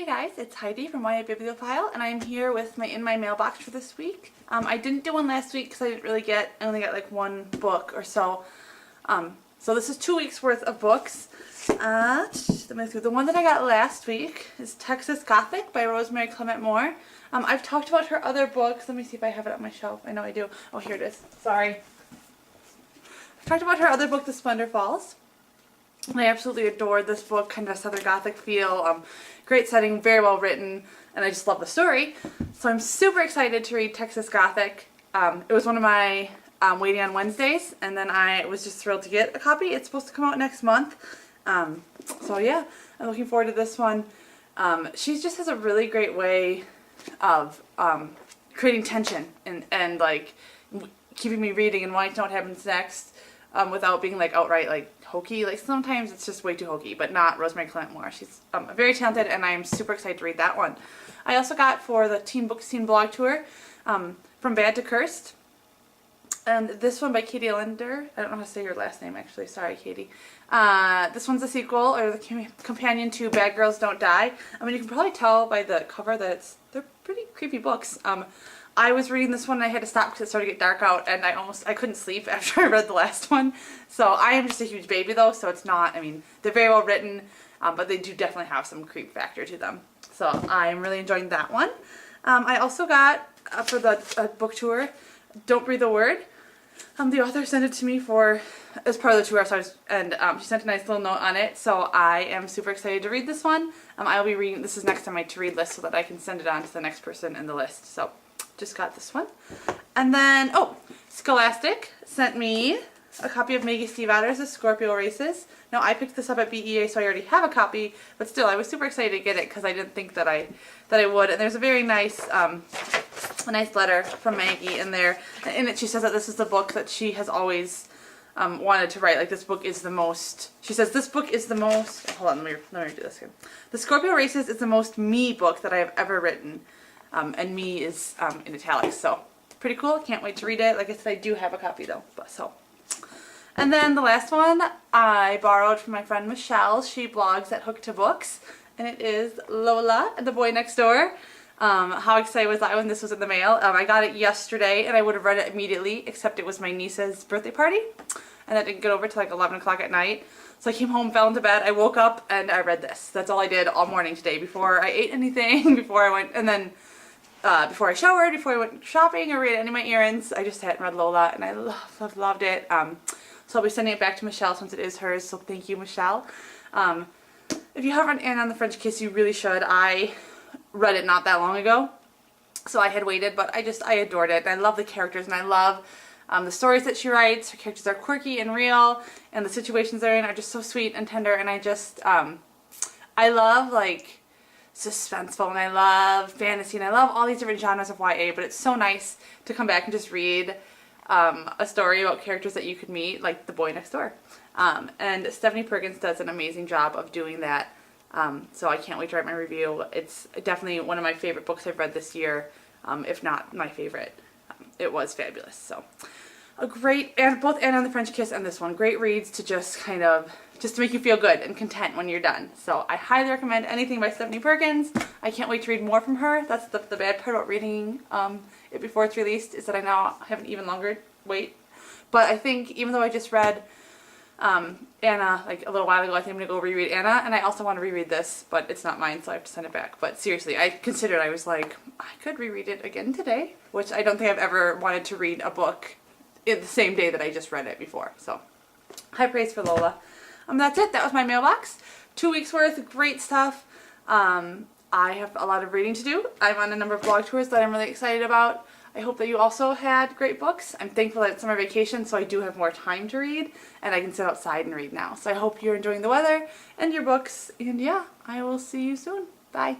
Hey guys, it's Heidi from My Bibliophile, and I'm here with my In My Mailbox for this week. I didn't do one last week because I only got like one book or so. So this is 2 weeks worth of books. The one that I got last week is Texas Gothic by Rosemary Clement Moore. I've talked about her other books. Let me see if I have it on my shelf. I know I do. Oh, here it is. Sorry. I've talked about her other book, The Splendor Falls. I absolutely adored this book, kind of a Southern Gothic feel, great setting, very well written, and I just love the story. So I'm super excited to read Texas Gothic. It was one of my waiting on Wednesdays, and then I was just thrilled to get a copy. It's supposed to come out next month. So yeah, I'm looking forward to this one. She just has a really great way of creating tension and like keeping me reading and wanting to know what happens next. Without being like outright like hokey. Like sometimes it's just way too hokey, but not Rosemary Clement Moore. She's very talented, and I'm super excited to read that one. I also got for the Teen Book Scene blog tour, From Bad to Cursed, and this one by Katie Linder. I don't know how to say your last name actually. Sorry, Katie. This one's a sequel or the companion to Bad Girls Don't Die. I mean, you can probably tell by the cover that they're pretty creepy books. I was reading this one and I had to stop because it started to get dark out, and I couldn't sleep after I read the last one. So I am just a huge baby though, so it's not, I mean, they're very well written, but they do definitely have some creep factor to them. So I'm really enjoying that one. I also got, for the book tour, Don't Breathe a Word. The author sent it to me as part of the tour, she sent a nice little note on it, so I am super excited to read this one. I'll be reading, this is next on my to-read list so that I can send it on to the next person in the list. So just got this one. And then, Scholastic sent me a copy of Maggie Stiefvater's Scorpio Races. Now, I picked this up at BEA, so I already have a copy, but still, I was super excited to get it because I didn't think that I would. And there's a very nice, letter from Maggie in there. And in it, she says that this is the book that she has always wanted to write. Like, this book is the most, she says, this book is the most, hold on, let me do this again. The Scorpio Races is the most me book that I have ever written. And me is in italics, so pretty cool. Can't wait to read it. Like I said, I do have a copy though. And then the last one I borrowed from my friend Michelle. She blogs at Hook to Books, and it is Lola and the Boy Next Door. How excited was I when this was in the mail? I got it yesterday, and I would have read it immediately, except it was my niece's birthday party, and that didn't get over till like 11 o'clock at night. So I came home, fell into bed, I woke up, and I read this. That's all I did all morning today before I ate anything, before I went, and then before I showered, before I went shopping or ran any of my errands. I just hadn't read Lola, and I loved it. So I'll be sending it back to Michelle since it is hers, so thank you, Michelle. If you haven't read Anna and the French Kiss, you really should. I read it not that long ago, so I had waited, but I adored it. And I love the characters, and I love the stories that she writes. Her characters are quirky and real, and the situations they're in are just so sweet and tender, and I love, like, suspenseful, and I love fantasy, and I love all these different genres of YA, but it's so nice to come back and just read a story about characters that you could meet, like The Boy Next Door. And Stephanie Perkins does an amazing job of doing that, so I can't wait to write my review. It's definitely one of my favorite books I've read this year, if not my favorite. It was fabulous. So a great, and both Anna and the French Kiss and this one, great reads to just kind of to make you feel good and content when you're done. So I highly recommend anything by Stephanie Perkins. I can't wait to read more from her. That's the bad part about reading it before it's released, is that I now have an even longer wait. But I think even though I just read Anna like a little while ago, I think I'm going to go reread Anna, and I also want to reread this, but it's not mine, so I have to send it back. But seriously, I was like, I could reread it again today, which I don't think I've ever wanted to read a book in the same day that I just read it before. So high praise for Lola. That's it. That was my mailbox. 2 weeks worth, great stuff. I have a lot of reading to do. I'm on a number of blog tours that I'm really excited about. I hope that you also had great books. I'm thankful that it's summer vacation, so I do have more time to read, and I can sit outside and read now. So I hope you're enjoying the weather and your books, and yeah, I will see you soon. Bye.